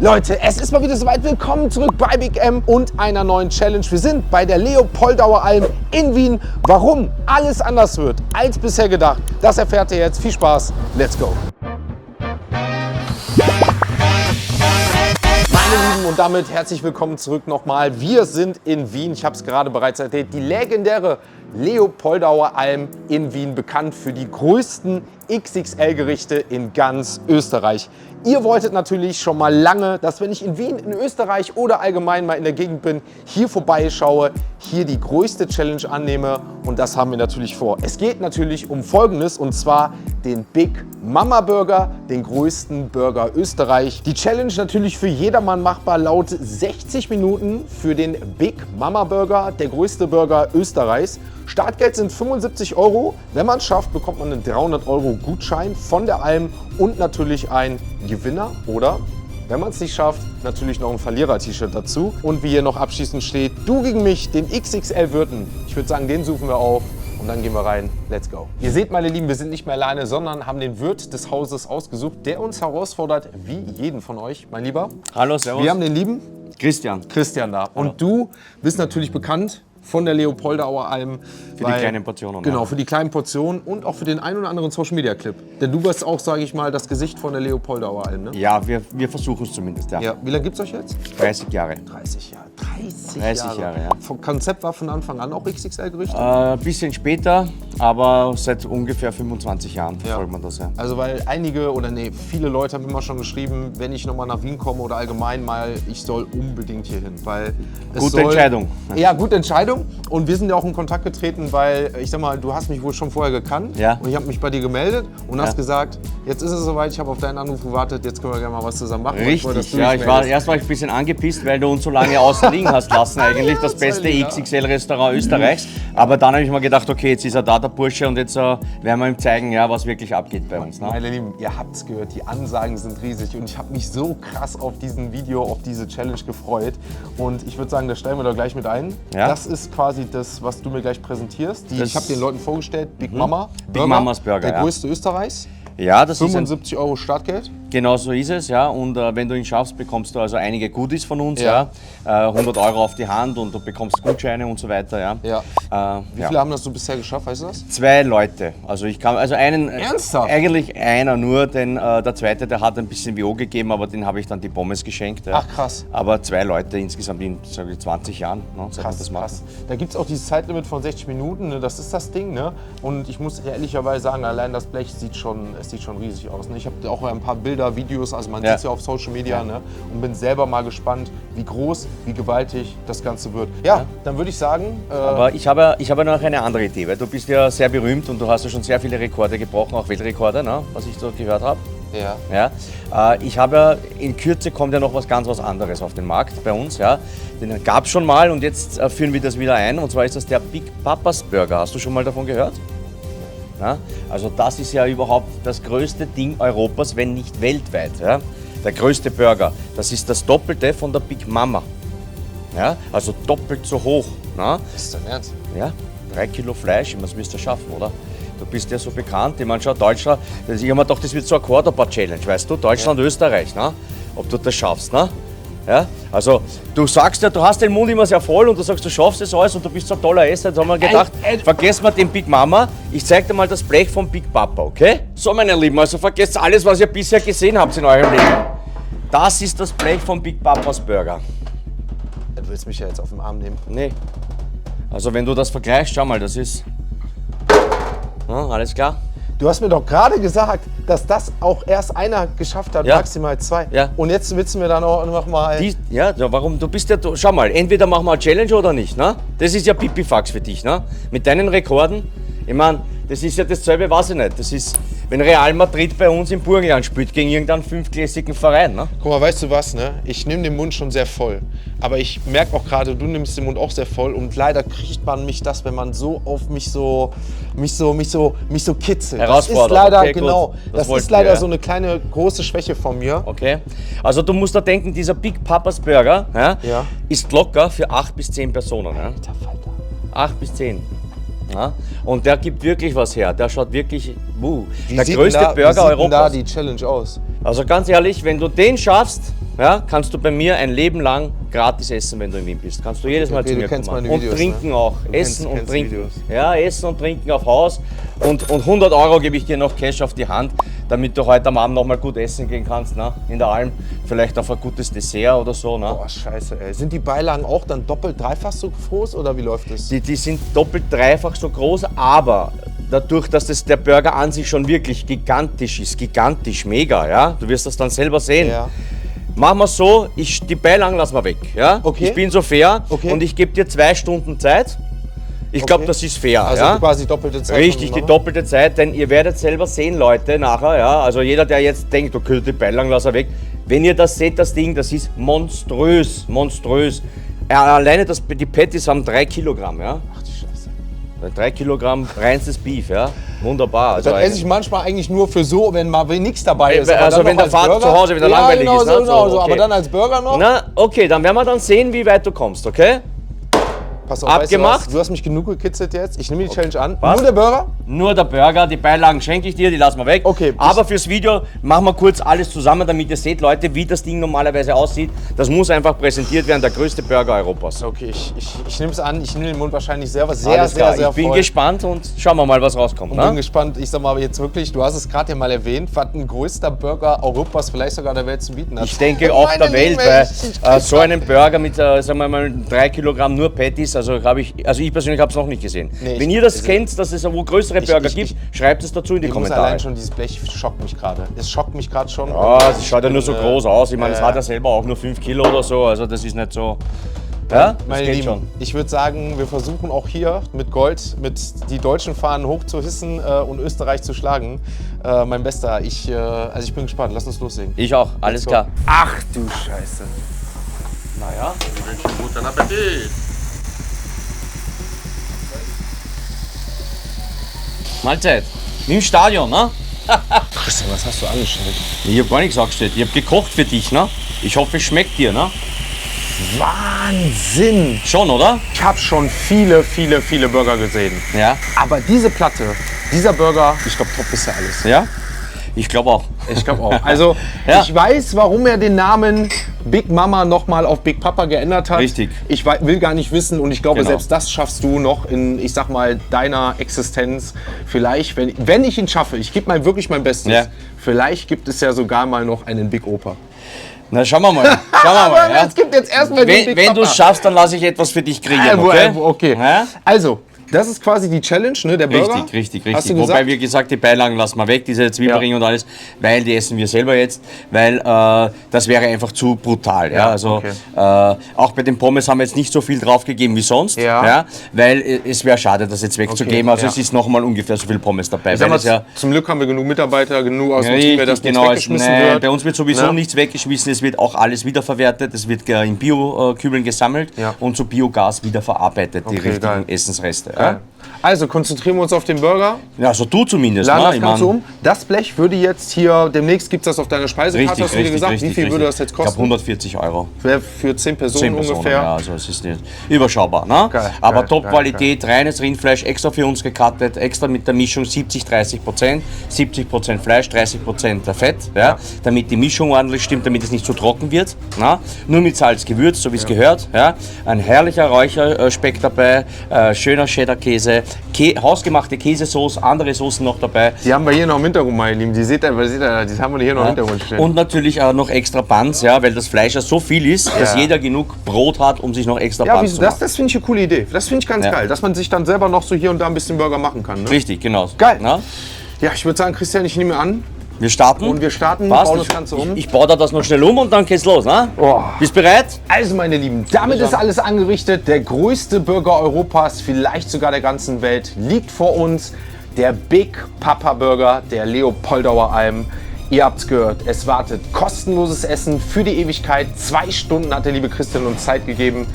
Leute, es ist mal wieder soweit. Willkommen zurück bei Big M und einer neuen Challenge. Wir sind bei der Leopoldauer Alm in Wien. Warum alles anders wird als bisher gedacht, das erfährt ihr jetzt. Viel Spaß, let's go! Meine Lieben, und damit herzlich willkommen zurück nochmal. Wir sind in Wien, ich habe es gerade bereits erzählt, die legendäre Leopoldauer Alm in Wien, bekannt für die größten XXL-Gerichte in ganz Österreich. Ihr wolltet natürlich schon mal lange, dass wenn ich in Wien, in Österreich oder allgemein mal in der Gegend bin, hier vorbeischaue, hier die größte Challenge annehme, und das haben wir natürlich vor. Es geht natürlich um Folgendes, und zwar den Big Mama Burger, den größten Burger Österreich. Die Challenge natürlich für jedermann machbar, laut 60 Minuten für den Big Mama Burger, der größte Burger Österreichs. Startgeld sind 75 €. Wenn man es schafft, bekommt man einen 300 € Gutschein von der Alm und natürlich ein Gewinner oder, wenn man es nicht schafft, natürlich noch ein Verlierer-T-Shirt dazu. Und wie hier noch abschließend steht, du gegen mich, den XXL-Wirten. Ich würde sagen, den suchen wir auf und dann gehen wir rein. Let's go. Ihr seht, meine Lieben, wir sind nicht mehr alleine, sondern haben den Wirt des Hauses ausgesucht, der uns herausfordert, wie jeden von euch, mein Lieber. Hallo, servus. Wir haben den lieben Christian da. Und du bist natürlich bekannt von der Leopoldauer Alm. Für die kleinen Portionen. Genau, für die kleinen Portionen und auch für den einen oder anderen Social-Media-Clip. Denn du wirst auch, sage ich mal, das Gesicht von der Leopoldauer Alm, ne? Ja, wir versuchen es zumindest, ja. Ja. Wie lange gibt es euch jetzt? 30 Jahre. 30 Jahre. 30 Jahre, ja. Vom Konzept war von Anfang an auch XXL-Gerüchte? Ein bisschen später, aber seit ungefähr 25 Jahren verfolgt man das, ja. Also weil einige oder viele Leute haben immer schon geschrieben, wenn ich nochmal nach Wien komme oder allgemein mal, ich soll unbedingt hier hin. Weil gute Entscheidung. Ja, gute Entscheidung. Und wir sind ja auch in Kontakt getreten, weil, ich sag mal, du hast mich wohl schon vorher gekannt. Ja. Und ich habe mich bei dir gemeldet und hast gesagt, jetzt ist es soweit, ich habe auf deinen Anruf gewartet, jetzt können wir gerne mal was zusammen machen. Richtig, ja. Erst war ich ein bisschen angepisst, weil du uns so lange außen liegen hast lassen. Eigentlich das beste XXL-Restaurant Österreichs. Aber dann habe ich mir gedacht, okay, jetzt ist er da, der Bursche, und jetzt werden wir ihm zeigen, ja, was wirklich abgeht bei uns. Ne? Meine Lieben, ihr habt es gehört, die Ansagen sind riesig und ich habe mich so krass auf diesen Video, auf diese Challenge gefreut. Und ich würde sagen, das stellen wir doch gleich mit ein. Ja? Das ist quasi das, was du mir gleich präsentierst. Ich habe den Leuten vorgestellt, Big Mama Big Mamas Burger, der größte Österreichs. Ja, das 75 € Startgeld. Genau so ist es, ja. Und wenn du ihn schaffst, bekommst du also einige Goodies von uns, ja. 100 € auf die Hand und du bekommst Gutscheine und so weiter, ja. Wie viele haben das so bisher geschafft, weißt du das? 2 Leute. Also einen. Ernsthaft? Eigentlich einer nur, denn der zweite, der hat ein bisschen WO gegeben, aber den habe ich dann die Pommes geschenkt. Ja. Ach krass. Aber 2 Leute insgesamt in, sag ich, 20 Jahren, ne, seit wir das machen. Krass. Da gibt es auch dieses Zeitlimit von 60 Minuten, ne? Das ist das Ding, ne? Und ich muss ehrlicherweise sagen, allein das Blech sieht schon riesig aus. Ne? Ich habe auch ein paar Bilder, Videos, also man sieht es ja auf Social Media, ne? Und bin selber mal gespannt, wie groß, wie gewaltig das Ganze wird. Ja, dann würde ich sagen... Aber ich habe noch eine andere Idee, weil du bist ja sehr berühmt und du hast ja schon sehr viele Rekorde gebrochen, auch Weltrekorde, ne? Was ich so gehört habe. Ja. Ich habe in Kürze kommt ja noch was anderes auf den Markt bei uns. Ja. Den gab es schon mal und jetzt führen wir das wieder ein. Und zwar ist das der Big Papas Burger. Hast du schon mal davon gehört? Ja. Also das ist ja überhaupt das größte Ding Europas, wenn nicht weltweit. Ja. Der größte Burger. Das ist das Doppelte von der Big Mama. Ja. Also doppelt so hoch. Na. Ist das dein Ernst? Ja. 3 Kilo Fleisch, das wirst du schaffen, oder? Du bist ja so bekannt. Ich meine, schau, Deutschland, ich habe mir gedacht, das wird so eine Quarterback-Challenge, weißt du? Deutschland, Österreich, ne? Ob du das schaffst, ne? Ja? Also, du sagst ja, du hast den Mund immer sehr voll und du sagst, du schaffst das alles und du bist so ein toller Esser. Jetzt haben wir gedacht, vergesst mal den Big Mama, ich zeig dir mal das Blech vom Big Papa, okay? So, meine Lieben, also vergesst alles, was ihr bisher gesehen habt in eurem Leben. Das ist das Blech vom Big Papas Burger. Du willst mich ja jetzt auf den Arm nehmen. Nee. Also, wenn du das vergleichst, schau mal, das ist... Ja, alles klar? Du hast mir doch gerade gesagt, dass das auch erst einer geschafft hat, maximal 2. Ja. Und jetzt willst du mir dann auch noch mal... Warum? Du bist ja... Schau mal, entweder machen wir eine Challenge oder nicht, ne? Das ist ja Pipifax für dich, ne? Mit deinen Rekorden, ich meine, das ist ja dasselbe, weiß ich nicht. Das ist, wenn Real Madrid bei uns im Burgenland spielt gegen irgendeinen fünftklässigen Verein, ne? Guck mal, weißt du was, ne? Ich nehme den Mund schon sehr voll. Aber ich merke auch gerade, du nimmst den Mund auch sehr voll. Und leider kriegt man mich das, wenn man so auf mich so kitzelt. Herausfordert. Das ist leider, okay, genau, das ist leider so eine kleine, große Schwäche von mir. Okay. Also du musst da denken, dieser Big Papas Burger ist locker für 8 bis 10 Personen. Ja? 8 bis 10. Ja? Und der gibt wirklich was her. Der schaut wirklich, Wie der sieht größte denn da, Burger wie sieht denn Europas. da die Challenge aus? Also ganz ehrlich, wenn du den schaffst, ja, kannst du bei mir ein Leben lang gratis essen, wenn du in Wien bist. Kannst du jedes Mal zu mir kommen. meine Und Videos, trinken ne? auch. Du Essen und kennst trinken. Videos. Ja, essen und trinken auf Haus. Und 100 Euro gebe ich dir noch Cash auf die Hand, damit du heute am Abend noch mal gut essen gehen kannst. Ne? In der Alm. Vielleicht auf ein gutes Dessert oder so. Ne? Boah, scheiße, ey. Sind die Beilagen auch dann doppelt, dreifach so groß oder wie läuft das? Die sind doppelt, dreifach so groß, aber dadurch, dass der Burger an sich schon wirklich gigantisch ist, gigantisch, mega, ja, du wirst das dann selber sehen. Ja. Machen wir so, die Beilagen lassen wir weg, ja. Okay. Ich bin so fair Okay. und ich gebe dir 2 Stunden Zeit. Ich glaube, das ist fair, Also ja. quasi doppelte Zeit. Richtig, die doppelte Zeit, denn ihr werdet selber sehen, Leute, nachher, ja. Also jeder, der jetzt denkt, okay, die Beilagen lassen wir weg. Wenn ihr das seht, das Ding, das ist monströs, monströs. Alleine die Patties haben 3 Kilogramm, ja. Ach die Scheiße. 3 Kilogramm reinstes Beef, ja. Wunderbar. Also Dann esse ich manchmal eigentlich nur für so, wenn mal nichts dabei ist. Aber also dann wenn noch der als Vater Burger? zu Hause wieder ja, langweilig genau ist. so, Ne? genau so. okay. Aber dann als Burger noch? Na, okay, dann werden wir dann sehen, wie weit du kommst, okay? Pass auf, abgemacht. Weißt du hast mich genug gekitzelt jetzt. Ich nehme die Challenge an. Was? Nur der Burger? Nur der Burger, die Beilagen schenke ich dir, die lassen wir weg. Okay. Aber fürs Video machen wir kurz alles zusammen, damit ihr seht, Leute, wie das Ding normalerweise aussieht. Das muss einfach präsentiert werden, der größte Burger Europas. Okay, ich nehme es an. Ich nehme den Mund wahrscheinlich selber sehr, Alles sehr, klar. sehr Ich bin voll. gespannt und schauen wir mal, was rauskommt. Und Ne? bin gespannt. Ich sag mal jetzt wirklich, du hast es gerade ja mal erwähnt, was ein größter Burger Europas, vielleicht sogar der Welt zu bieten hat. Ich denke auch Meine der Welt, Lieben, weil ich krieg so einen Burger mit, sagen wir mal, 3 Kilogramm nur Patties, also ich persönlich habe es noch nicht gesehen. Nee, Wenn ihr das kennt, dass es wo größere Burger gibt, schreibt es dazu in die Ich muss Kommentare. allein schon, dieses Blech schockt mich gerade. Es schockt mich gerade schon. Ja, das schaut ja nur so groß aus. Ich meine, es ja. hat ja selber auch nur 5 Kilo oder so, also das ist nicht so. Ja, das Meine geht Lieben, schon. ich würde sagen, wir versuchen auch hier mit Gold, mit die deutschen Fahnen hochzuhissen und Österreich zu schlagen. Mein Bester, also ich bin gespannt. Lass uns loslegen. Ich auch, alles go. klar. Ach du Scheiße. Naja. Ich wünsche guten Appetit. Mahlzeit. Im Stadion, ne? Christian, was hast du angestellt? Ich habe gar nichts angestellt. Ich habe gekocht für dich, ne? Ich hoffe, es schmeckt dir, ne? Wahnsinn! Schon, oder? Ich habe schon viele, viele, viele Burger gesehen. Ja. Aber diese Platte, dieser Burger, ich glaube, top ist ja alles. Ja? Ich glaube auch. Ich glaube auch. Also, Ja. ich weiß, warum er den Namen Big Mama nochmal auf Big Papa geändert hat. Richtig. Ich will gar nicht wissen und ich glaube, Genau. selbst das schaffst du noch in, ich sag mal, deiner Existenz. Vielleicht, wenn ich ihn schaffe, ich gebe mal wirklich mein Bestes, Ja. vielleicht gibt es ja sogar mal noch einen Big Opa. Na, schauen wir mal. Schauen wir Aber mal. Ja? es gibt jetzt erstmal den Big Wenn Papa. du es schaffst, dann lasse ich etwas für dich kreieren, okay? Okay. Ja? Also, das ist quasi die Challenge, ne, der Burger. Richtig. Hast du Wobei, gesagt? wie gesagt, die Beilagen lassen wir weg, diese Zwiebelringe und alles, weil die essen wir selber jetzt, weil das wäre einfach zu brutal. Ja? Also okay. auch bei den Pommes haben wir jetzt nicht so viel draufgegeben wie sonst, Ja. weil es wäre schade, das jetzt wegzugeben. Also ja. es ist noch mal ungefähr so viel Pommes dabei. Ich sag weil mal, es ja zum Glück haben wir genug Mitarbeiter, genug aus dem Team, Richtig, dass nichts genau. weggeschmissen Nein, wird. bei uns wird sowieso Ja. nichts weggeschmissen, es wird auch alles wiederverwertet, es wird in Bio-Kübeln gesammelt Ja. und zu Biogas wiederverarbeitet, die Okay, richtigen geil. Essensreste. Ja? Ja. Also konzentrieren wir uns auf den Burger. Ja, also du zumindest. Laden ne? das Ich Ganze mein, um. Das Blech würde jetzt hier, demnächst gibt es das auf deiner Speisekarte, hast du dir gesagt. Wie viel würde das jetzt Ich glaube kosten? 140 Euro. Für 10 Personen 10 Personen, ungefähr. ja, also es ist nicht überschaubar. Ne? Geil, Aber geil, Top-Qualität, reines Rindfleisch, extra für uns gecuttet, extra mit der Mischung 70-30%, 70% Fleisch, 30% Fett, ja, damit die Mischung ordentlich stimmt, damit es nicht zu trocken wird. Na? Nur mit Salz gewürzt, so wie es gehört. Ja. Ein herrlicher Räucherspeck dabei, schöner Cheddar-Käse, hausgemachte Käsesauce, andere Soßen noch dabei. Die haben wir hier noch im Hintergrund, meine Lieben. Die seht ihr, die haben wir hier noch im Hintergrund stehen. Und natürlich auch noch extra Buns, ja, weil das Fleisch ja so viel ist, dass Ja. jeder genug Brot hat, um sich noch extra ja, Buns zu das machen. finde ich eine coole Idee. Das finde ich ganz Ja. geil, dass man sich dann selber noch so hier und da ein bisschen Burger machen kann. Ne? Richtig, genau. Geil. Na? Ja, ich würde sagen, Christian, ich nehme an. Wir starten. Und wir starten, Passt. bauen das Ganze um. Ich baue da das noch schnell um und dann geht's los. Ne? Oh. Bist bereit? Also meine Lieben, damit ist alles angerichtet. Der größte Burger Europas, vielleicht sogar der ganzen Welt, liegt vor uns. Der Big Papa Burger der Leopoldauer Alm. Ihr habt's gehört, es wartet kostenloses Essen für die Ewigkeit. 2 Stunden hat der liebe Christian uns Zeit gegeben.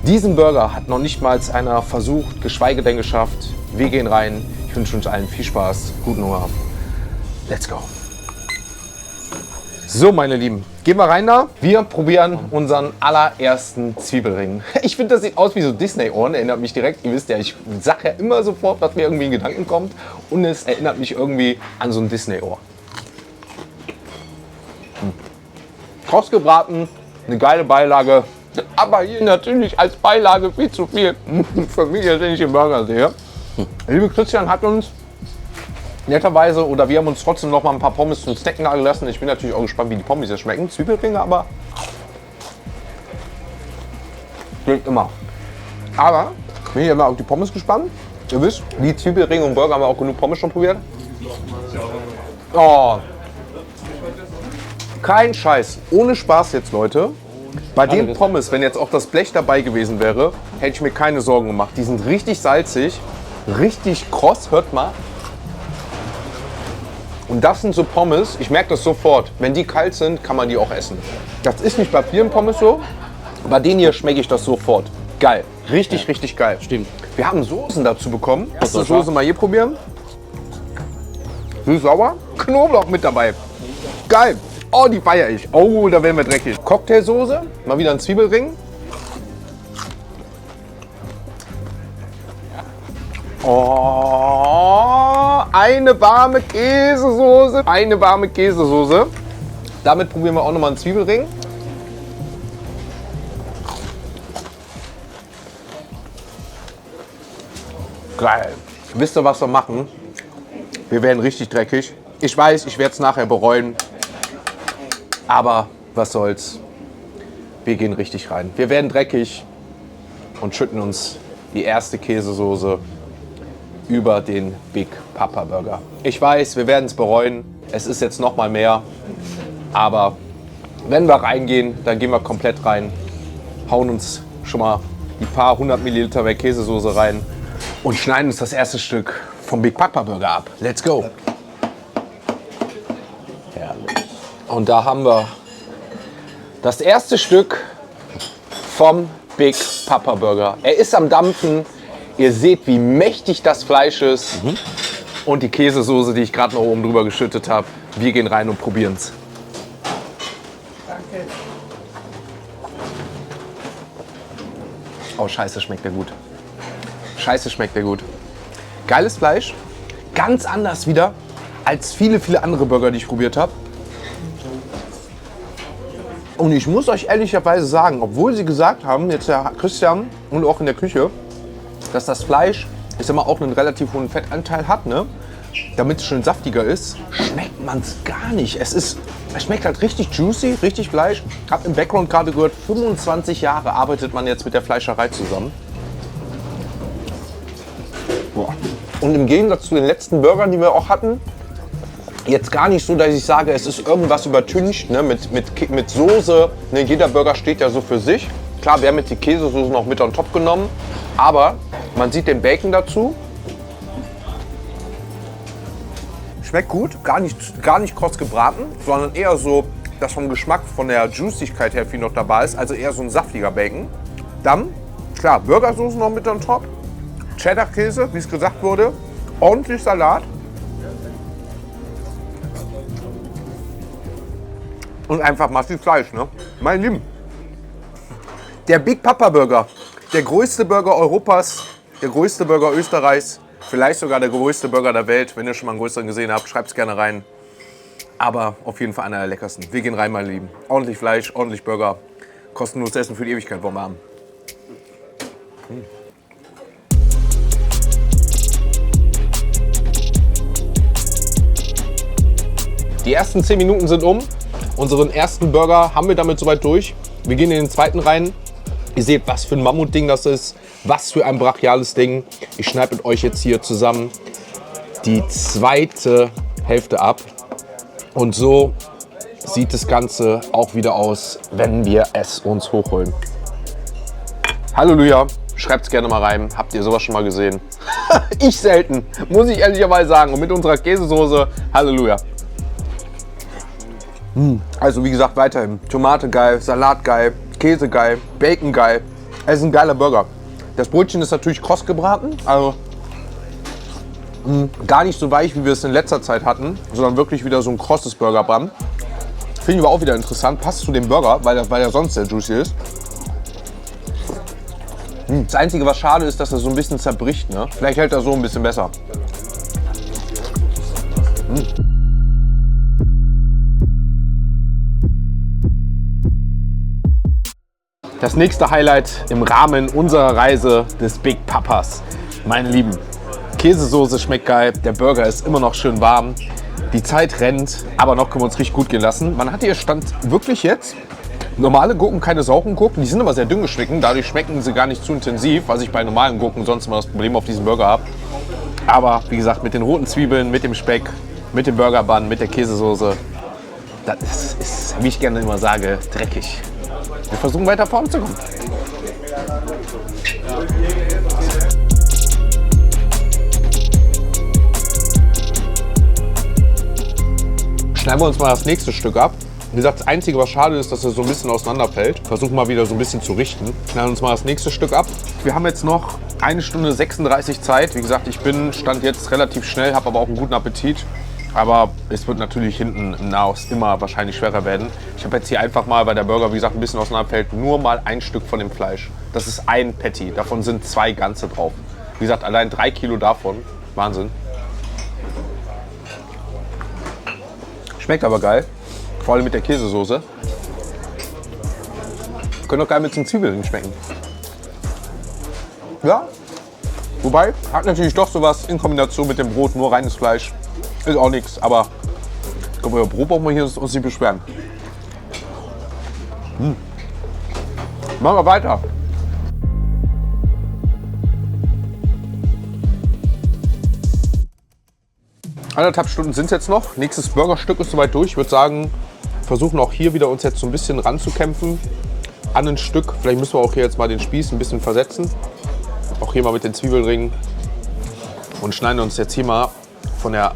Diesen Burger hat noch nicht mal einer versucht, geschweige denn geschafft. Wir gehen rein. Ich wünsche uns allen viel Spaß, guten Hunger. Let's go. So, meine Lieben, gehen wir rein da. Wir probieren unseren allerersten Zwiebelring. Ich finde, das sieht aus wie so Disney-Ohren. Erinnert mich direkt, ihr wisst ja, ich sage ja immer sofort, was mir irgendwie in Gedanken kommt. Und es erinnert mich irgendwie an so ein Disney-Ohr. Kross gebraten, eine geile Beilage. Aber hier natürlich als Beilage viel zu viel. Für mich, wenn ich den Burger sehe. Der liebe Christian hat uns netterweise, oder wir haben uns trotzdem noch mal ein paar Pommes zum Snacken gelassen. Ich bin natürlich auch gespannt, wie die Pommes jetzt schmecken. Zwiebelringe, aber geht immer. Aber bin ich immer auf die Pommes gespannt. Ihr wisst, die Zwiebelringe und Burger haben wir auch genug Pommes schon probiert. Oh. Kein Scheiß. Ohne Spaß jetzt, Leute. Bei den Pommes, wenn jetzt auch das Blech dabei gewesen wäre, hätte ich mir keine Sorgen gemacht. Die sind richtig salzig, richtig kross. Hört mal. Und das sind so Pommes, ich merke das sofort, wenn die kalt sind, kann man die auch essen. Das ist nicht bei vielen Pommes so, bei denen hier schmecke ich das sofort. Geil, richtig, richtig geil. Stimmt. Wir haben Soßen dazu bekommen. Erste Soße mal hier probieren. Süß-sauer, Knoblauch mit dabei. Geil, oh, die feiere ich. Oh, da werden wir dreckig. Cocktailsoße, mal wieder ein Zwiebelring. Oh, eine warme Käsesoße. Eine warme Käsesoße. Damit probieren wir auch nochmal einen Zwiebelring. Geil. Wisst ihr, was wir machen? Wir werden richtig dreckig. Ich weiß, ich werde es nachher bereuen. Aber was soll's. Wir gehen richtig rein. Wir werden dreckig und schütten uns die erste Käsesoße über den Big Papa Burger. Ich weiß, wir werden es bereuen. Es ist jetzt noch mal mehr. Aber wenn wir reingehen, dann gehen wir komplett rein. Hauen uns schon mal die paar 100 Milliliter bei Käsesoße rein und schneiden uns das erste Stück vom Big Papa Burger ab. Let's go! Herrlich. Und da haben wir das erste Stück vom Big Papa Burger. Er ist am Dampfen. Ihr seht, wie mächtig das Fleisch ist. Und die Käsesoße, die ich gerade noch oben drüber geschüttet habe. Wir gehen rein und probieren es. Danke. Oh, scheiße, schmeckt der gut. Scheiße, schmeckt der gut. Geiles Fleisch. Ganz anders wieder als viele, viele andere Burger, die ich probiert habe. Und ich muss euch ehrlicherweise sagen, obwohl sie gesagt haben, jetzt der Christian und auch in der Küche, dass das Fleisch, ich sag mal, auch einen relativ hohen Fettanteil hat, ne? Damit es schön saftiger ist, schmeckt man es gar nicht. Es schmeckt halt richtig juicy, richtig Fleisch. Ich habe im Background gerade gehört, 25 Jahre arbeitet man jetzt mit der Fleischerei zusammen. Boah. Und im Gegensatz zu den letzten Burgern, die wir auch hatten, jetzt gar nicht so, dass ich sage, es ist irgendwas übertüncht, ne? mit Soße. Ne? Jeder Burger steht ja so für sich. Klar, wir haben jetzt die Käsesoße noch mit on top genommen, aber man sieht den Bacon dazu. Schmeckt gut, gar nicht kross gebraten, sondern eher so, dass vom Geschmack, von der Juicigkeit her viel noch dabei ist, also eher so ein saftiger Bacon. Dann, klar, Burgersoße noch mit on top, Cheddar-Käse, wie es gesagt wurde, ordentlich Salat. Und einfach massiv Fleisch, ne? Mein Lieben, der Big Papa Burger, der größte Burger Europas, der größte Burger Österreichs, vielleicht sogar der größte Burger der Welt. Wenn ihr schon mal einen größeren gesehen habt, schreibt es gerne rein. Aber auf jeden Fall einer der leckersten. Wir gehen rein, meine Lieben. Ordentlich Fleisch, ordentlich Burger. Kostenloses Essen für die Ewigkeit wollen wir haben. Die ersten 10 Minuten sind um. Unseren ersten Burger haben wir damit soweit durch. Wir gehen in den zweiten rein. Ihr seht, was für ein Mammutding das ist. Was für ein brachiales Ding. Ich schneide mit euch jetzt hier zusammen die zweite Hälfte ab. Und so sieht das Ganze auch wieder aus, wenn wir es uns hochholen. Halleluja. Schreibt es gerne mal rein. Habt ihr sowas schon mal gesehen? Ich selten, muss ich ehrlicherweise sagen. Und mit unserer Käsesoße, Halleluja. Also wie gesagt, weiterhin Tomate geil, Salat geil, Käse geil, Bacon geil. Es ist ein geiler Burger. Das Brötchen ist natürlich kross gebraten, also gar nicht so weich, wie wir es in letzter Zeit hatten, sondern wirklich wieder so ein krosses Burgerband. Finde ich aber auch wieder interessant. Passt zu dem Burger, weil er sonst sehr juicy ist. Das Einzige, was schade ist, dass er so ein bisschen zerbricht. Ne? Vielleicht hält er so ein bisschen besser. Das nächste Highlight im Rahmen unserer Reise des Big Papas. Meine Lieben, Käsesoße schmeckt geil, der Burger ist immer noch schön warm. Die Zeit rennt, aber noch können wir uns richtig gut gehen lassen. Man hat hier Stand wirklich jetzt normale Gurken, keine sauren Gurken. Die sind aber sehr dünn geschnitten, dadurch schmecken sie gar nicht zu intensiv, was ich bei normalen Gurken sonst immer das Problem auf diesem Burger habe. Aber wie gesagt, mit den roten Zwiebeln, mit dem Speck, mit dem Burgerbun, mit der Käsesoße, das ist, wie ich gerne immer sage, dreckig. Wir versuchen weiter vorn zu kommen. Schneiden wir uns mal das nächste Stück ab. Wie gesagt, das Einzige, was schade ist, dass er so ein bisschen auseinanderfällt. Versuchen mal wieder so ein bisschen zu richten. Schneiden uns mal das nächste Stück ab. Wir haben jetzt noch 1 Stunde 36 Zeit. Wie gesagt, ich stand jetzt relativ schnell, habe aber auch einen guten Appetit. Aber es wird natürlich hinten im Nahost immer wahrscheinlich schwerer werden. Ich habe jetzt hier einfach mal, weil der Burger, wie gesagt, ein bisschen auseinanderfällt, nur mal ein Stück von dem Fleisch. Das ist ein Patty. Davon sind 2 ganze drauf. Wie gesagt, allein 3 Kilo davon. Wahnsinn. Schmeckt aber geil. Vor allem mit der Käsesoße. Können auch geil mit so Zwiebeln schmecken. Ja. Wobei, hat natürlich doch sowas in Kombination mit dem Brot, nur reines Fleisch. Ist auch nichts, aber ich glaube, über Brot brauchen wir hier uns nicht beschweren. Machen wir weiter. 1,5 Stunden sind es jetzt noch. Nächstes Burgerstück ist soweit durch. Ich würde sagen, versuchen auch hier wieder uns jetzt so ein bisschen ranzukämpfen an ein Stück. Vielleicht müssen wir auch hier jetzt mal den Spieß ein bisschen versetzen. Auch hier mal mit den Zwiebelringen. Und schneiden uns jetzt hier mal von der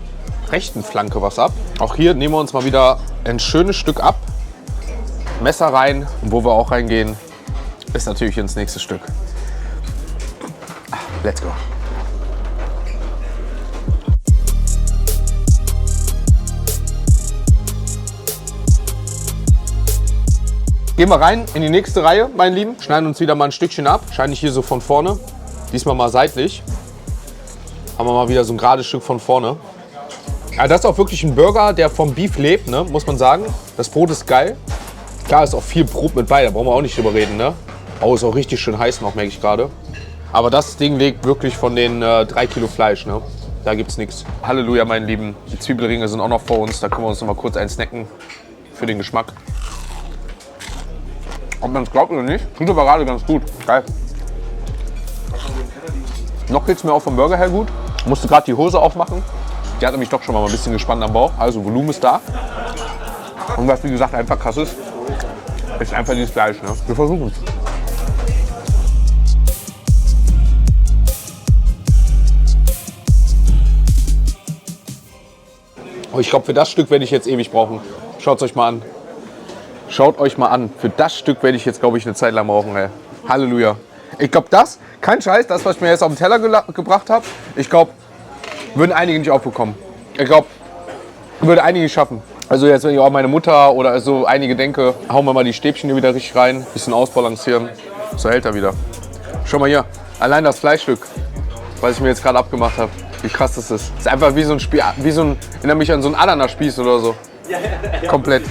rechten Flanke was ab. Auch hier nehmen wir uns mal wieder ein schönes Stück ab. Messer rein. Und wo wir auch reingehen, ist natürlich ins nächste Stück. Let's go. Gehen wir rein in die nächste Reihe, meine Lieben. Schneiden uns wieder mal ein Stückchen ab. Wahrscheinlich hier so von vorne. Diesmal mal seitlich. Haben wir mal wieder so ein gerades Stück von vorne. Ja, das ist auch wirklich ein Burger, der vom Beef lebt, ne? Muss man sagen. Das Brot ist geil. Klar, ist auch viel Brot mit bei, da brauchen wir auch nicht drüber reden. Ne? Oh, ist auch richtig schön heiß noch, merke ich gerade. Aber das Ding lebt wirklich von den 3 Kilo Fleisch. Ne? Da gibt's nichts. Halleluja, meine Lieben. Die Zwiebelringe sind auch noch vor uns. Da können wir uns noch mal kurz einsnacken für den Geschmack. Ob man es glaubt oder nicht, tut aber gerade ganz gut. Geil. Noch geht es mir auch vom Burger her gut. Musste gerade die Hose aufmachen. Die hat nämlich doch schon mal ein bisschen gespannt am Bauch. Also Volumen ist da. Und was wie gesagt einfach krass ist einfach dieses Fleisch. Ne? Wir versuchen es. Oh, ich glaube, für das Stück werde ich jetzt ewig brauchen. Schaut es euch mal an. Schaut euch mal an. Für das Stück werde ich jetzt, glaube ich, eine Zeit lang brauchen. Ey. Halleluja. Ich glaube, kein Scheiß, das, was ich mir jetzt auf den Teller gebracht habe, ich glaube, würden einige nicht aufbekommen. Ich glaube, würde einige nicht schaffen. Also jetzt, wenn ich auch an meine Mutter oder so einige denke, hauen wir mal die Stäbchen hier wieder richtig rein, bisschen ausbalancieren, so hält er wieder. Schau mal hier, allein das Fleischstück, was ich mir jetzt gerade abgemacht habe, wie krass das ist. Das ist einfach wie so ein erinnert mich an so einen Ananas-Spieß oder so. Komplett.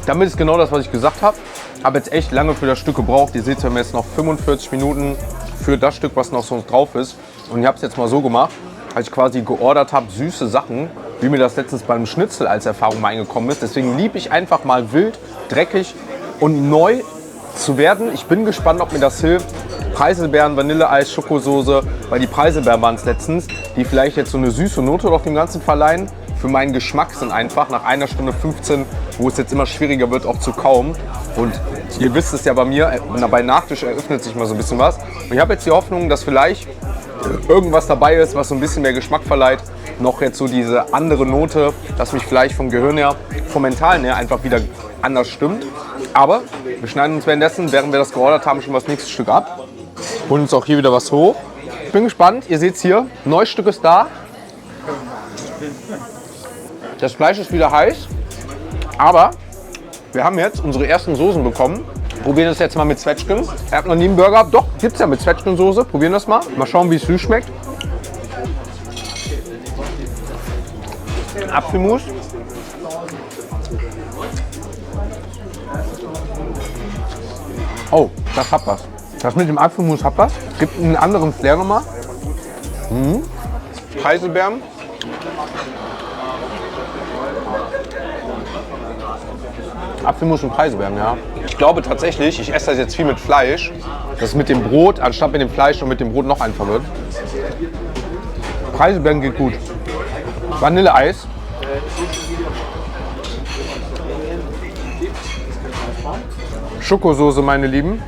Damit ist genau das, was ich gesagt habe. Habe jetzt echt lange für das Stück gebraucht. Ihr seht, wir haben jetzt noch 45 Minuten für das Stück, was noch so drauf ist. Und ich habe es jetzt mal so gemacht, als ich quasi geordert habe, süße Sachen, wie mir das letztens beim Schnitzel als Erfahrung mal eingekommen ist. Deswegen liebe ich einfach mal wild, dreckig und neu zu werden. Ich bin gespannt, ob mir das hilft. Preiselbeeren, Vanilleeis, Schokosoße, weil die Preiselbeeren waren es letztens, die vielleicht jetzt so eine süße Note auf dem Ganzen verleihen. Für meinen Geschmack sind einfach nach 1 Stunde 15, wo es jetzt immer schwieriger wird, auch zu kauen. Und ihr wisst es ja bei mir, bei Nachtisch eröffnet sich mal so ein bisschen was. Und ich habe jetzt die Hoffnung, dass vielleicht irgendwas dabei ist, was so ein bisschen mehr Geschmack verleiht. Noch jetzt so diese andere Note, dass mich vielleicht vom Gehirn her, vom Mentalen her einfach wieder anders stimmt. Aber wir schneiden uns währenddessen, während wir das geordert haben, schon mal das nächste Stück ab. Holen uns auch hier wieder was hoch. Ich bin gespannt. Ihr seht es hier. Neues Stück ist da. Das Fleisch ist wieder heiß. Aber wir haben jetzt unsere ersten Soßen bekommen. Probieren das jetzt mal mit Zwetschgen. Ich habe noch nie einen Burger gehabt. Doch, gibt es ja mit Zwetschgensoße. Probieren das mal. Mal schauen, wie es süß schmeckt. Apfelmus. Oh, das hat was. Das mit dem Apfelmus hat was. Gibt einen anderen Flair nochmal. Preiselbeeren. Apfelmus und Preiselbeeren, ja. Ich glaube tatsächlich, ich esse das jetzt viel mit Fleisch, dass es mit dem Brot, anstatt mit dem Fleisch und mit dem Brot noch einfacher wird. Preiselbeeren geht gut. Vanilleeis. Schokosoße, meine Lieben.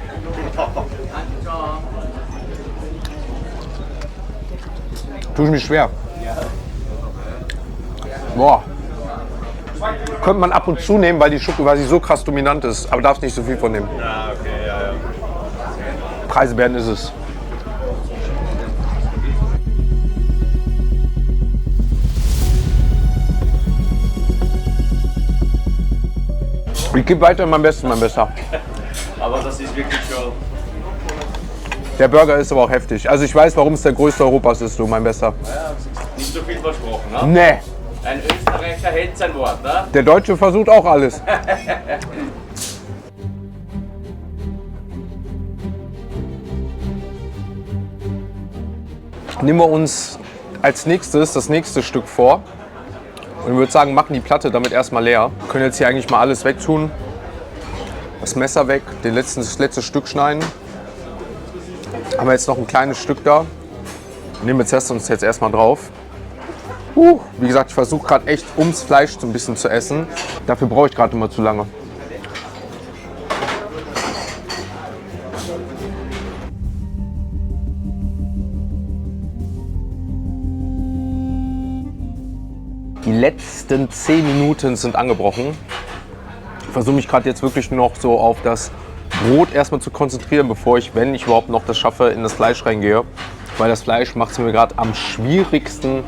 Tue ich mich schwer. Boah. Könnte man ab und zu nehmen, weil die Schoko quasi so krass dominant ist. Aber darfst nicht so viel von nehmen. Ja, okay, ja. Preiselbeeren ist es. Ich gebe weiter mein Bestes, mein Bester. Aber das ist wirklich schon... Der Burger ist aber auch heftig. Also ich weiß, warum es der größte Europas ist, du, mein Bester. Nicht so viel versprochen, ne? Nee, Ein Österreicher hält sein Wort, ne? der Deutsche versucht auch alles. Nehmen wir uns als nächstes das nächste Stück vor. Und ich würde sagen, machen die Platte damit erstmal leer. Wir können jetzt hier eigentlich mal alles wegtun. Das Messer weg, das letzte Stück schneiden. Haben wir jetzt noch ein kleines Stück da. Nehmen wir uns jetzt erstmal drauf. Wie gesagt, ich versuche gerade echt ums Fleisch so ein bisschen zu essen. Dafür brauche ich gerade immer zu lange. Die letzten 10 Minuten sind angebrochen. Ich versuche mich gerade jetzt wirklich noch so auf das Brot erstmal zu konzentrieren, bevor ich, wenn ich überhaupt noch das schaffe, in das Fleisch reingehe. Weil das Fleisch macht es mir gerade am schwierigsten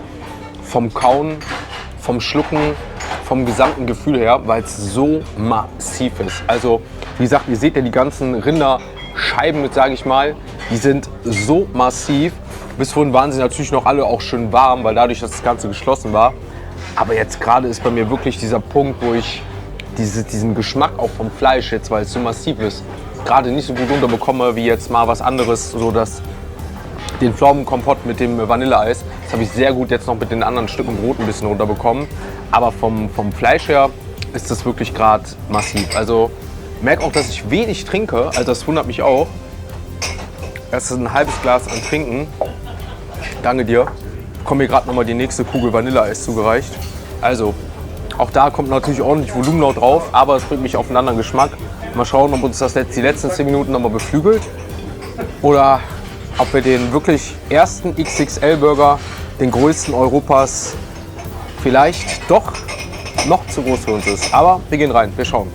vom Kauen, vom Schlucken, vom gesamten Gefühl her, weil es so massiv ist. Also wie gesagt, ihr seht ja die ganzen Rinderscheiben, sage ich mal, die sind so massiv. Bis vorhin waren sie natürlich noch alle auch schön warm, weil dadurch, dass das Ganze geschlossen war. Aber jetzt gerade ist bei mir wirklich dieser Punkt, wo ich diesen Geschmack auch vom Fleisch jetzt, weil es so massiv ist, gerade nicht so gut unterbekomme wie jetzt mal was anderes, so dass den Pflaumenkompott mit dem Vanilleeis, das habe ich sehr gut jetzt noch mit den anderen Stücken Brot ein bisschen runterbekommen. Aber vom Fleisch her ist das wirklich gerade massiv. Also merke auch, dass ich wenig trinke, also das wundert mich auch. Das ist ein halbes Glas an Trinken. Danke dir. Ich bekomme mir gerade nochmal die nächste Kugel Vanilleeis zugereicht. Also, auch da kommt natürlich ordentlich Volumen noch drauf, aber es bringt mich auf einen anderen Geschmack. Mal schauen, ob uns das jetzt die letzten 10 Minuten nochmal beflügelt oder ob wir den wirklich ersten XXL-Burger, den größten Europas, vielleicht doch noch zu groß für uns ist. Aber wir gehen rein, wir schauen.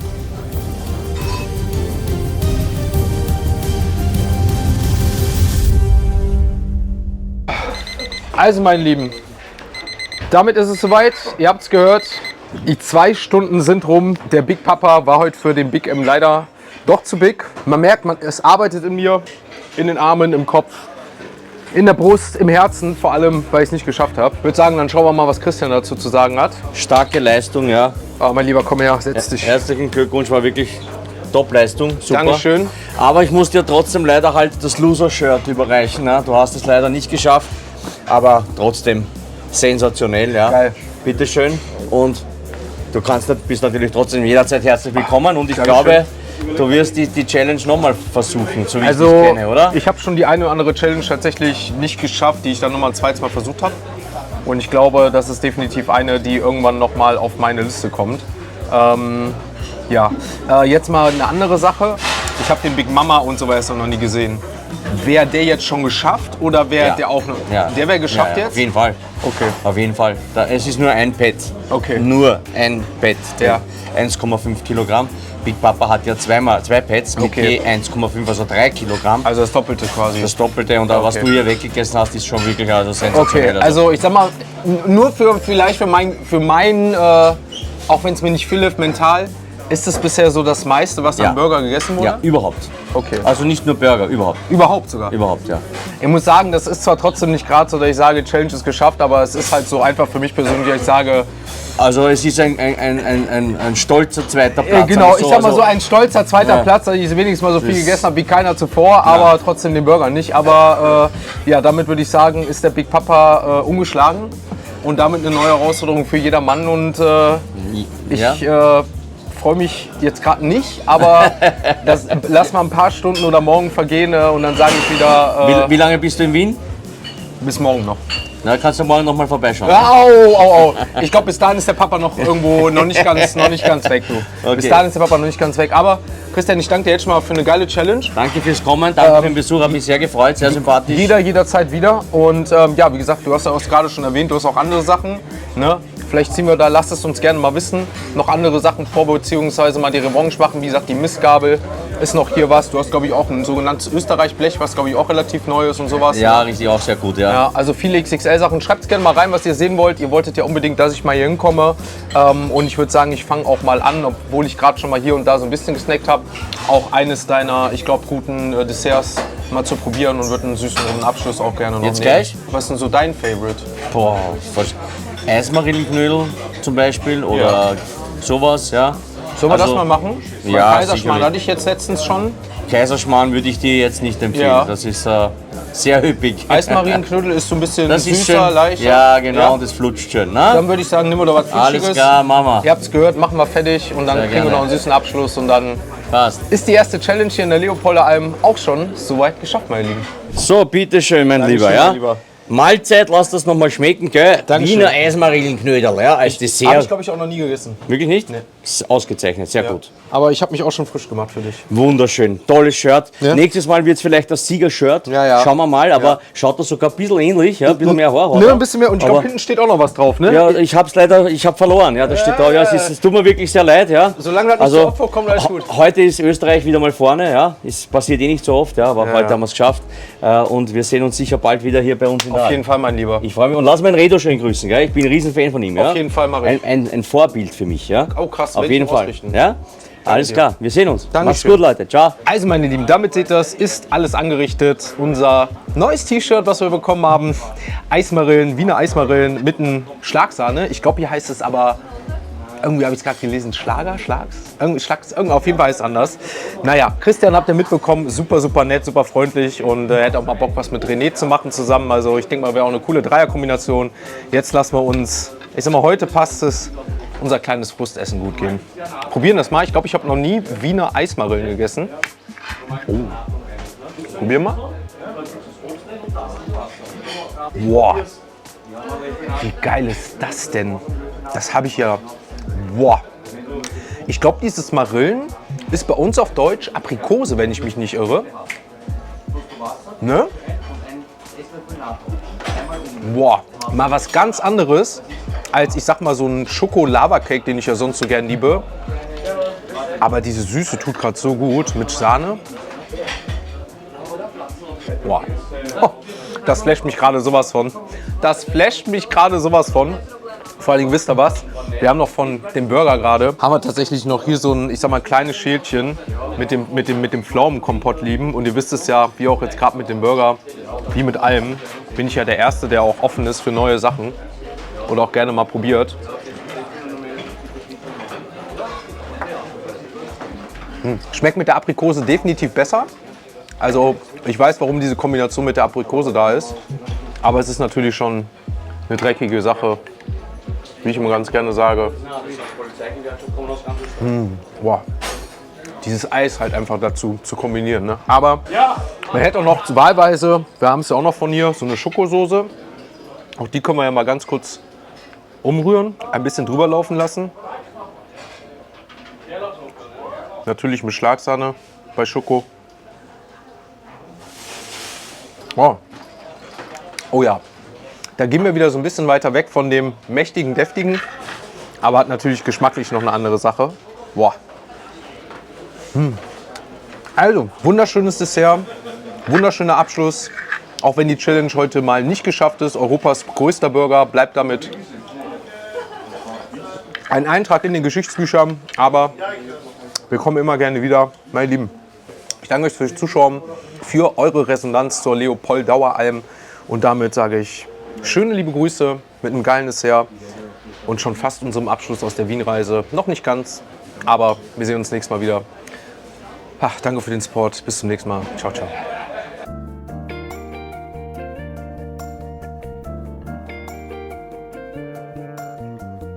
Also meine Lieben, damit ist es soweit. Ihr habt es gehört, die 2 Stunden sind rum. Der Big Papa war heute für den Big M leider doch zu big. Man merkt, es arbeitet in mir, in den Armen, im Kopf, in der Brust, im Herzen, vor allem, weil ich es nicht geschafft habe. Ich würde sagen, dann schauen wir mal, was Christian dazu zu sagen hat. Starke Leistung, ja. Oh, mein Lieber, komm her, setz dich. Herzlichen Glückwunsch, war wirklich Top-Leistung. Super. Dankeschön. Aber ich muss dir trotzdem leider halt das Loser-Shirt überreichen. Ne? Du hast es leider nicht geschafft, aber trotzdem sensationell. Ja. Geil. Bitteschön. Und du bist natürlich trotzdem jederzeit herzlich willkommen. Und ich Dankeschön. glaube, du wirst die Challenge nochmal versuchen, so wie ich dich Also, kenne, oder? ich habe schon die eine oder andere Challenge tatsächlich nicht geschafft, die ich dann nochmal ein zweites Mal versucht habe. Und ich glaube, das ist definitiv eine, die irgendwann nochmal auf meine Liste kommt. Jetzt mal eine andere Sache. Ich habe den Big Mama und so weiter noch nie gesehen. Wäre der jetzt schon geschafft oder wäre Ja. der auch noch? Ja. Der wäre geschafft Ja, jetzt? Auf jeden Fall. Okay. Auf jeden Fall. Es ist nur ein Pad. Okay. Nur ein Pad. Ja. 1,5 Kilogramm. Big Papa hat ja zwei Pads mit Okay. je 1,5, also 3 Kilogramm. Also das Doppelte quasi. Das Doppelte und auch was du hier weggegessen hast, ist schon wirklich also sensationell. Okay, also ich sag mal, nur vielleicht für mein auch wenn es mir nicht viel hilft, mental, ist das bisher so das meiste, was Ja. am Burger gegessen wurde? Ja, überhaupt. Okay. Also nicht nur Burger, überhaupt. Überhaupt sogar. Überhaupt, ja. Ich muss sagen, das ist zwar trotzdem nicht gerade so, dass ich sage, Challenge ist geschafft, aber es ist halt so einfach für mich persönlich, dass ich sage, Also es ist ein stolzer zweiter Platz. genau, Also ich sag mal so also- ein stolzer zweiter Ja. Platz, dass ich wenigstens mal so viel gegessen habe wie keiner zuvor, aber trotzdem den Burger nicht. Aber ja, damit würde ich sagen, ist der Big Papa ungeschlagen und damit eine neue Herausforderung für jedermann und ich freue mich jetzt gerade nicht, aber lass mal ein paar Stunden oder morgen vergehen und dann sage ich wieder Wie lange bist du in Wien? bis morgen noch. Na, kannst du morgen noch mal vorbeischauen. Au. Ich glaube, bis dahin ist der Papa noch irgendwo noch nicht ganz weg, du. Okay. Bis dahin ist der Papa noch nicht ganz weg. Aber Christian, ich danke dir jetzt schon mal für eine geile Challenge. Danke fürs Kommen, danke für den Besuch, habe mich sehr gefreut, sehr sympathisch. Jederzeit wieder. Und ja, wie gesagt, du hast ja auch gerade schon erwähnt, du hast auch andere Sachen. Ne? Vielleicht ziehen wir da, lasst es uns gerne mal wissen, noch andere Sachen vor, beziehungsweise mal die Revanche machen. Wie gesagt, die Mistgabel ist noch hier was. Du hast, glaube ich, auch ein sogenanntes Österreich-Blech, was, glaube ich, auch relativ neu ist und sowas. Ja, richtig, auch sehr gut, ja. Ja, also viele XXL-Sachen. Schreibt gerne mal rein, was ihr sehen wollt. Ihr wolltet ja unbedingt, dass ich mal hier hinkomme. Und ich würde sagen, ich fange auch mal an, obwohl ich gerade schon mal hier und da so ein bisschen gesnackt habe, auch eines deiner, ich glaube, guten Desserts mal zu probieren und würde einen süßen runden Abschluss auch gerne noch Jetzt nehmen. gleich? Was ist denn so dein Favorite? Boah, Eismarillenknödel zum Beispiel oder sowas, ja. Sollen wir Also, das mal machen? Weil ja, Kaiserschmarrn sicherlich. hatte ich jetzt letztens schon. Kaiserschmarrn würde ich dir jetzt nicht empfehlen, Ja. das ist sehr üppig. Eismarienknödel ist so ein bisschen Das ist süßer, schön. leichter. Ja, genau, und das flutscht schön, ne? Dann würde ich sagen, nehmen wir doch was Flüssiges. Alles klar, Mama. Ihr habt es gehört, machen wir fertig und dann Sehr kriegen wir gerne. noch einen süßen Abschluss und dann Passt. ist die erste Challenge hier in der Leopolder Alm auch schon soweit geschafft, meine Lieben. So, bitteschön, mein Lieber, Dankeschön, ja. mein Lieber. Mahlzeit, lass das noch mal schmecken, gell? Dankeschön. Wiener Eismarillenknödel, ja, als Habe Dessert. ich, glaube ich, auch noch nie gegessen. Wirklich nicht? Nee. Ausgezeichnet, sehr gut. Aber ich habe mich auch schon frisch gemacht für dich. Wunderschön, tolles Shirt. Ja. Nächstes Mal wird es vielleicht das Sieger-Shirt. Ja, ja. Schauen wir mal, aber schaut das sogar ein bisschen ähnlich, ja? Ein bisschen mehr Haar. Ne, ein bisschen mehr. Und ich glaube, Aber- hinten steht auch noch was drauf, ne? Ja, ich hab's leider, ich hab verloren. Ja, das steht da. Ja, es tut mir wirklich sehr leid. Ja. Solange das nicht Also, so oft vorkommt, alles gut. Heute ist Österreich wieder mal vorne. Ja, es passiert eh nicht so oft, ja, aber heute haben wir es geschafft. Und wir sehen uns sicher bald wieder hier bei uns in der Auf jeden Fall, mein Lieber. Ich freue mich und lass meinen Redo schön grüßen. Gell? Ich bin ein Riesenfan von ihm. Ja? Auf jeden Fall mach ich. Ein Vorbild für mich. Ja? Oh, krass, Auf werde ich jeden ihm Fall. ausrichten. Ja? Alles dir. klar, wir sehen uns. Macht's Dankeschön. gut, Leute. Ciao. Also, meine Lieben, damit seht ihr das, ist alles angerichtet. Unser neues T-Shirt, was wir bekommen haben. Eismarillen, Wiener Eismarillen mit einem Schlagsahne. Ich glaube, hier heißt es aber, irgendwie habe ich es gerade gelesen, irgendwie auf jeden Fall heißt es anders. Naja, Christian habt ihr mitbekommen, super, super nett, super freundlich und er hat auch mal Bock, was mit René zu machen zusammen. Also ich denke mal, wäre auch eine coole Dreierkombination. Jetzt lassen wir uns, ich sag mal, heute passt es, unser kleines Frustessen gut gehen. Probieren das mal. Ich glaube, ich habe noch nie Wiener Eismarillen gegessen. Oh. Probieren wir. Boah. Wie geil ist das denn? Das habe ich ja. Boah. Ich glaube, dieses Marillen ist bei uns auf Deutsch Aprikose, wenn ich mich nicht irre. Ne? Boah. Mal was ganz anderes als, ich sag mal, so ein Schoko-Lava-Cake, den ich ja sonst so gern liebe. Aber diese Süße tut gerade so gut mit Sahne. Boah. Oh, das flasht mich gerade sowas von. Das flasht mich gerade sowas von. Vor allen Dingen, wisst ihr was? Wir haben noch von dem Burger gerade, haben wir tatsächlich noch hier so ein, ich sag mal, kleines Schälchen mit dem Pflaumenkompott lieben. Und ihr wisst es ja, wie auch jetzt gerade mit dem Burger, wie mit allem, bin ich ja der Erste, der auch offen ist für neue Sachen. Oder auch gerne mal probiert. Schmeckt mit der Aprikose definitiv besser. Also ich weiß, warum diese Kombination mit der Aprikose da ist. Aber es ist natürlich schon eine dreckige Sache, wie ich immer ganz gerne sage. Boah. Dieses Eis halt einfach dazu zu kombinieren. Ne? Aber man hätte auch noch wahlweise, wir haben es ja auch noch von hier, so eine Schokosoße. Auch die können wir ja mal ganz kurz umrühren, ein bisschen drüber laufen lassen. Natürlich mit Schlagsahne bei Schoko. Oh. Oh ja, da gehen wir wieder so ein bisschen weiter weg von dem mächtigen, deftigen, aber hat natürlich geschmacklich noch eine andere Sache. Boah. Also, wunderschönes Dessert, wunderschöner Abschluss. Auch wenn die Challenge heute mal nicht geschafft ist, Europas größter Burger bleibt damit ein Eintrag in den Geschichtsbüchern. Aber wir kommen immer gerne wieder, meine Lieben. Ich danke euch fürs Zuschauen, für eure Resonanz zur Leopoldauer Alm. Und damit sage ich schöne liebe Grüße mit einem geilen Dessert und schon fast unserem Abschluss aus der Wien-Reise. Noch nicht ganz, aber wir sehen uns nächstes Mal wieder. Ach, danke für den Support. Bis zum nächsten Mal. Ciao, ciao.